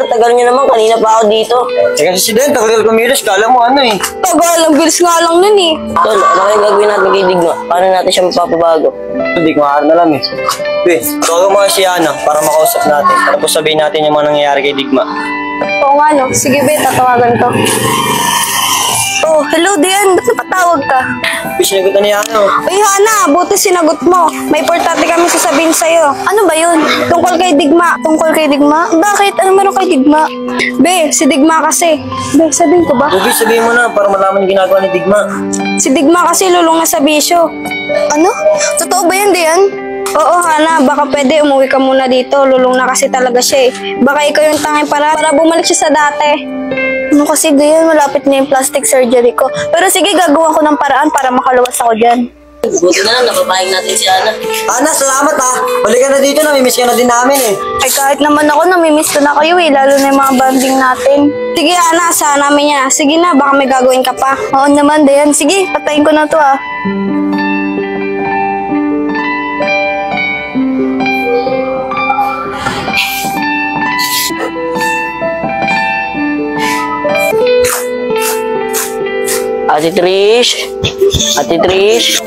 tagal niyo naman. Kanina pa ako dito. Eh kasi si Den, tagal kumilos. Kala mo ano eh. Tagal, ang bilis nga lang nun eh. Tol, ano kayong gagawin natin kay Digma? Paano natin siya mapapabago? Hindi ko maaari na alam eh. Tawagan mo si Ana para makausap natin. Tapos sabihin natin yung mga nangyayari kay Digma. Oo nga no. Sige be, tatawagan ko. Oh, hello Dian. Ba't napatawag ka? Sinagutan ni Ana. Uy Hana, buti sinagot mo. May importante kami sasabihin sa'yo. Ano ba yun? Tungkol kay Digma. Tungkol kay Digma? Bakit? Ano meron kay Digma? Be, si Digma kasi. Be, sabihin ko ba? Ubi, sabihin mo na para malaman yung ginagawa ni Digma. Si Digma kasi lulong na sa bisyo. Ano? Totoo ba yan, Dian? Oo, Hana. Baka pwede umuwi ka muna dito. Lulong na kasi talaga siya eh. Baka ikaw yung tanging para bumalik siya sa dati. Ano kasi Dian, malapit na yung plastic surgery ko. Pero sige, gagawa ko ng paraan para makaluwas ako dyan. Buti na lang, napapayag natin si Ana. Ana, salamat ha. Balik ka na dito, namimiss ka na din namin eh. Ay kahit naman ako, namimiss ko na kayo eh. Lalo na yung mga banding natin. Sige, Ana, saan namin yan? Sige na, baka may gagawin ka pa. Oo naman, Dian. Sige, patayin ko na to ah. Ate Trish? Ate Trish?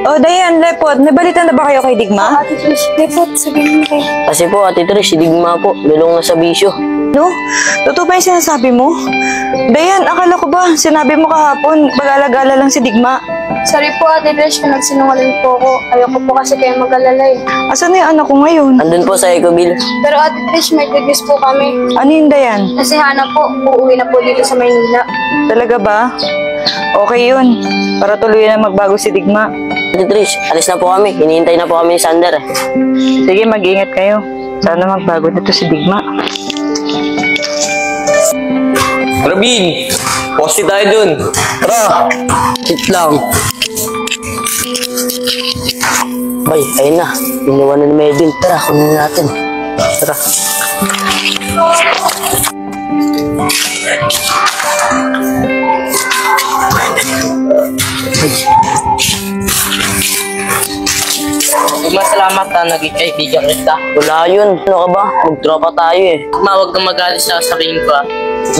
Oh, Dayan, Lepot, may balita na ba kayo kay Digma? Ate Trish, Lepot, sabihin mo kayo. Kasi po, Ate Trish, si Digma po. Lulong na sa bisyo. No? Totoo ba yung sinasabi mo? Dayan, akala ko ba sinabi mo kahapon, pag-alagala lang si Digma? Sorry po, Ate Trish, kung nagsinungaling po ako. Ayoko po kasi kayo mag-alala eh. Asan na yung anak ko ngayon? Andun po sa Ecobill. Pero Ate Trish, may good news po kami. Ano yun, Dayan? Kasi Hana po, uuwi na po dito sa Maynila. Talaga ba? Okay yun. Para tuloy na magbago si Digma. Ate Trish, alis na po kami. Hinihintay na po kami ni Sander eh. Sige, mag-ingat kayo. Sana magbago dito si Digma. Rabin, posti tayo dun. Tara. Sit lang. Bay, ayun na. Iniwan na ni Melvin. Tara, kunin natin. Tara. Masalamat na naging kaibigan kita. Wala yun. Ano ka ba? Magtropa tayo eh. Huwag kang magalit sa sabihin ko ah.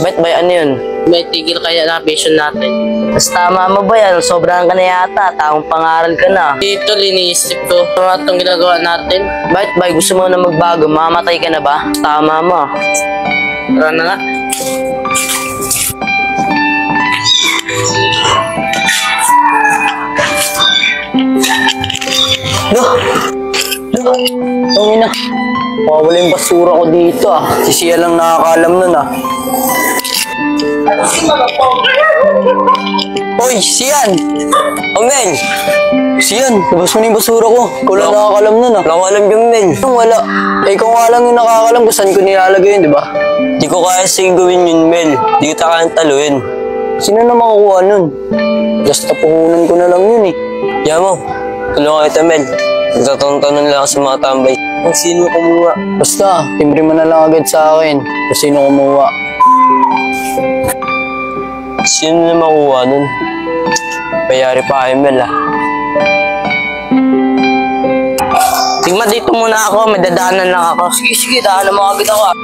Ba't ba ano yun? May tigil kaya na vision natin. Mas tama mo ba yan? Sobrang ka na yata. Taong pangaral ka na. Dito, liniisip ko. Ano itong ginagawa natin? Bakit ba? Gusto mo na magbago? Mamamatay ka na ba? Tama mo. Tara na nga. Ang ina. Mawala yung basura ko dito ah. Si Sia lang nakakaalam nun ah. Hoy, Sian! Oh, Mel! Sian, labas mo na yung basura ko. Ikaw lang nakakalam nun ah. Wala ko alam yung Mel. Wala. Eh, ikaw nga lang yung nakakalam kung saan ko nilalagay yun, di ba? Di ko kaya sige gawin yun, Mel. Di ko kayang taluin. Sino na makakuha nun? Basta puhunan ko na lang yun eh. Yan mo, tulungan kita, Mel. Nagtatanong lang sa mga tambay. Kung sino kumuha. Basta, timbre mo na lang agad sa akin. Kung sino kumuha. Sino na makuha nun? Bayari pa kayo, Mel ah. Tigma, dito muna ako. May dadaanan lang ako. Sige, daanan mo agad ako ah.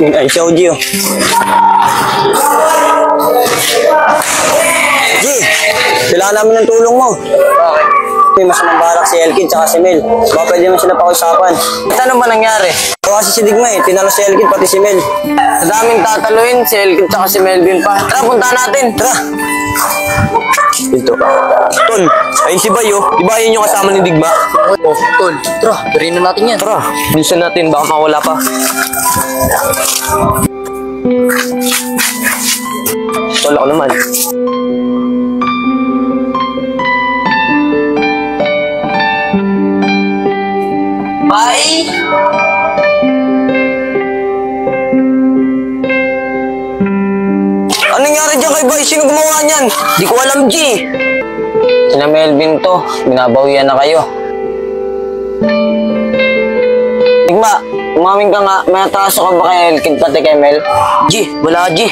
Ay, siya, G. G, kailangan namin ng tulong mo. Okay. May masamang balak si Elkin tsaka si Mel. Baka pwede naman sila pakiusapan. Ano ba nangyari? O kasi si Digma eh, tinalo si Elkin pati si Mel. Sa daming tataluin, si Elkin tsaka si Melvin pa. Tara, puntahan natin. Tara! Dito. Tol, ayun si Bayo. Di ba yun yung kasama ni Digma? Oh, tol. Tara, turin na natin yan. Tara, bilisan natin. Baka mawala pa. Tol, ako naman. Bye! Anong nangyari dyan kay Boy? Sino gumawa niyan? Di ko alam, G. Sina Melvin to. Binabawian na kayo. Digma, umamin ka nga. May atraso ka ba kay Elkin pati kay Mel? G, wala G.